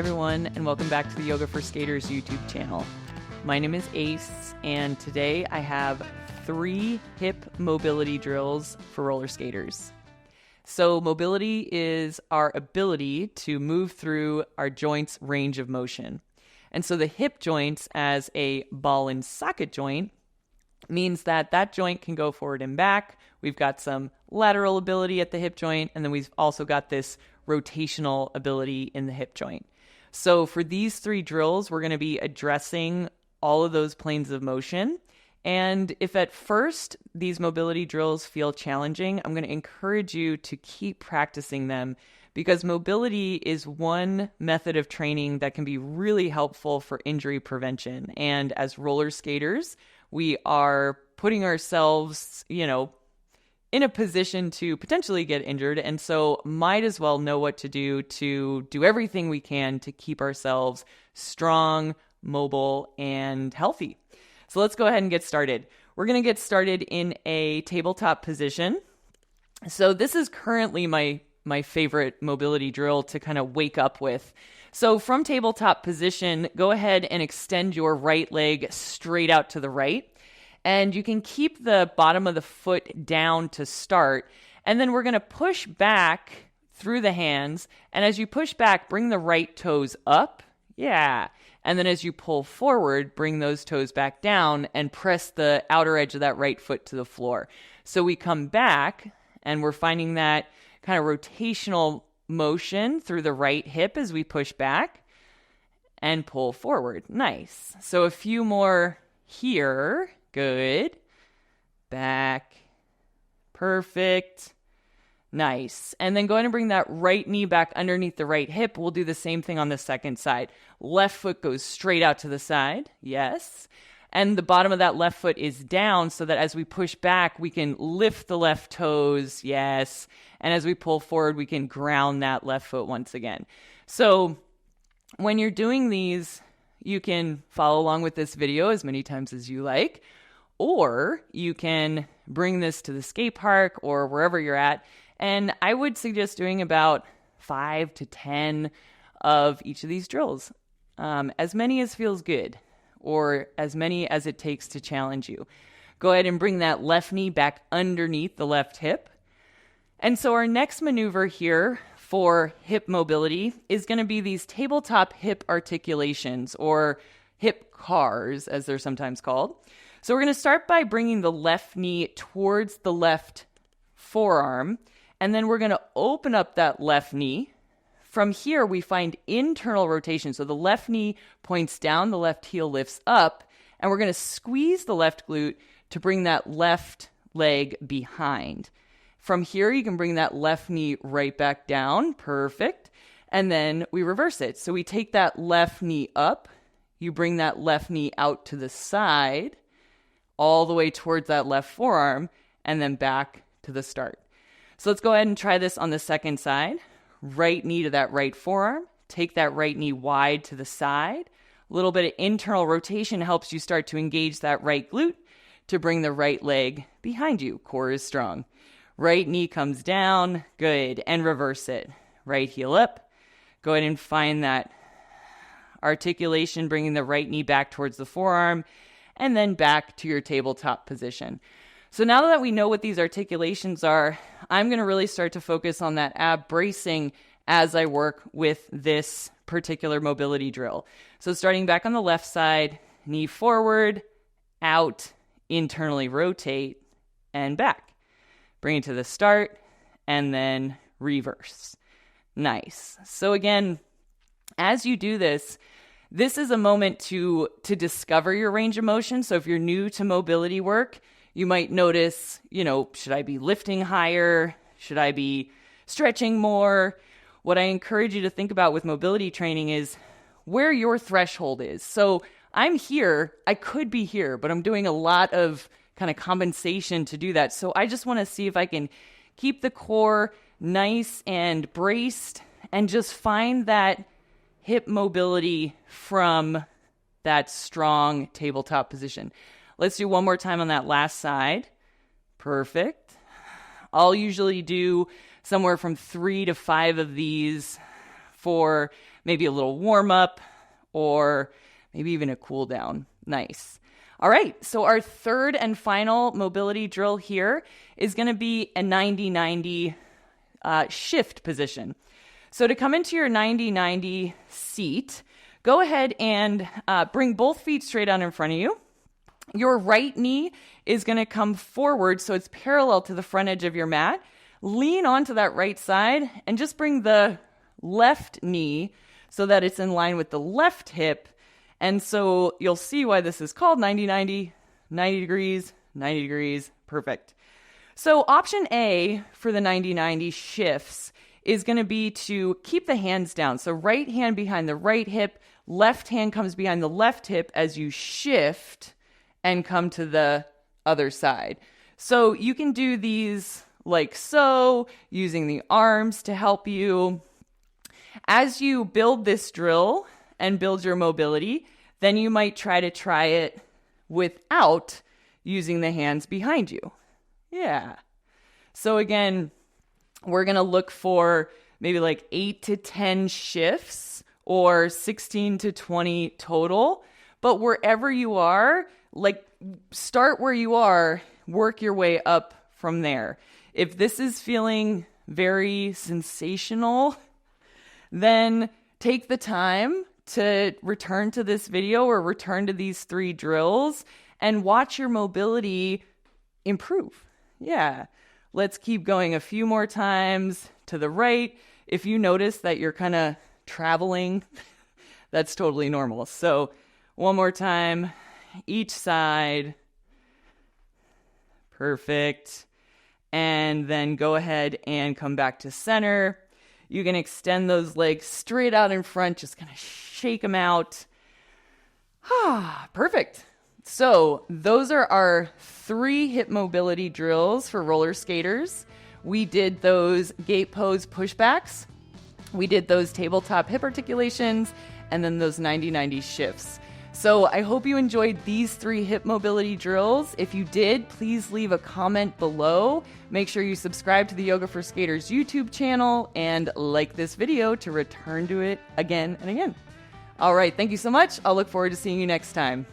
everyone, and welcome back to the Yoga for Skaters YouTube channel. My name is Ace, and today I have 3 hip mobility drills for roller skaters. So mobility is our ability to move through our joints' range of motion. And so the hip joints as a ball and socket joint means that that joint can go forward and back. We've got some lateral ability at the hip joint, and then we've also got this rotational ability in the hip joint. So for these 3 drills, we're going to be addressing all of those planes of motion. And if at first these mobility drills feel challenging, I'm going to encourage you to keep practicing them, because mobility is one method of training that can be really helpful for injury prevention. And as roller skaters, we are putting ourselves, in a position to potentially get injured, and so might as well know what to do everything we can to keep ourselves strong, mobile, and healthy. So let's go ahead and get started. We're going to get started in a tabletop position. So this is currently my favorite mobility drill to kind of wake up with. So from tabletop position, go ahead and extend your right leg straight out to the right. And you can keep the bottom of the foot down to start. And then we're going to push back through the hands. And as you push back, bring the right toes up. Yeah. And then as you pull forward, bring those toes back down and press the outer edge of that right foot to the floor. So we come back and we're finding that kind of rotational motion through the right hip as we push back and pull forward. Nice. So a few more here. Good. Back. Perfect. Nice. And then go ahead and bring that right knee back underneath the right hip. We'll do the same thing on the second side. Left foot goes straight out to the side. Yes. And the bottom of that left foot is down so that as we push back, we can lift the left toes. Yes. And as we pull forward, we can ground that left foot once again. So when you're doing these, you can follow along with this video as many times as you like, or you can bring this to the skate park or wherever you're at. And I would suggest doing about 5 to 10 of each of these drills, as many as feels good, or as many as it takes to challenge you. Go ahead and bring that left knee back underneath the left hip. And so our next maneuver here for hip mobility is going to be these tabletop hip articulations, or hip cars, as they're sometimes called. So we're going to start by bringing the left knee towards the left forearm, and then we're going to open up that left knee. From here, we find internal rotation. So the left knee points down, the left heel lifts up, and we're going to squeeze the left glute to bring that left leg behind. From here, you can bring that left knee right back down. Perfect. And then we reverse it. So we take that left knee up. You bring that left knee out to the side, all the way towards that left forearm, and then back to the start. So let's go ahead and try this on the second side. Right knee to that right forearm. Take that right knee wide to the side. A little bit of internal rotation helps you start to engage that right glute to bring the right leg behind you. Core is strong. Right knee comes down. Good. And reverse it. Right heel up. Go ahead and find that articulation, bringing the right knee back towards the forearm, and then back to your tabletop position. So now that we know what these articulations are, I'm going to really start to focus on that ab bracing as I work with this particular mobility drill. So starting back on the left side, knee forward, out, internally rotate, and back. Bring it to the start, and then reverse. Nice. So again, as you do this, this is a moment to discover your range of motion. So if you're new to mobility work, you might notice, should I be lifting higher? Should I be stretching more? What I encourage you to think about with mobility training is where your threshold is. So I'm here, I could be here, but I'm doing a lot of kind of compensation to do that. So I just want to see if I can keep the core nice and braced and just find that hip mobility from that strong tabletop position. Let's do one more time on that last side. Perfect. I'll usually do somewhere from 3 to 5 of these for maybe a little warm up, or maybe even a cool down. Nice. All right, so our third and final mobility drill here is going to be a 90-90 shift position. So to come into your 90-90 seat, go ahead and bring both feet straight out in front of you. Your right knee is going to come forward, so it's parallel to the front edge of your mat. Lean onto that right side and just bring the left knee so that it's in line with the left hip. And so you'll see why this is called 90-90, 90 degrees, 90 degrees, perfect. So option A for the 90-90 shifts is going to be to keep the hands down. So right hand behind the right hip, left hand comes behind the left hip as you shift and come to the other side. So you can do these like so, using the arms to help you. As you build this drill and build your mobility, then you might try it without using the hands behind you. Yeah. So again, we're going to look for maybe like 8 to 10 shifts or 16 to 20 total. But wherever you are, like start where you are, work your way up from there. If this is feeling very sensational, then take the time to return to this video or return to these 3 drills and watch your mobility improve. Yeah. Let's keep going a few more times to the right. If you notice that you're kind of traveling, that's totally normal. So one more time, each side. Perfect. And then go ahead and come back to center. You can extend those legs straight out in front, just kind of shake them out. Perfect. So those are our 3 hip mobility drills for roller skaters. We did those gate pose pushbacks. We did those tabletop hip articulations, and then those 90-90 shifts. So I hope you enjoyed these 3 hip mobility drills. If you did, please leave a comment below. Make sure you subscribe to the Yoga for Skaters YouTube channel and like this video to return to it again and again. All right, thank you so much. I'll look forward to seeing you next time.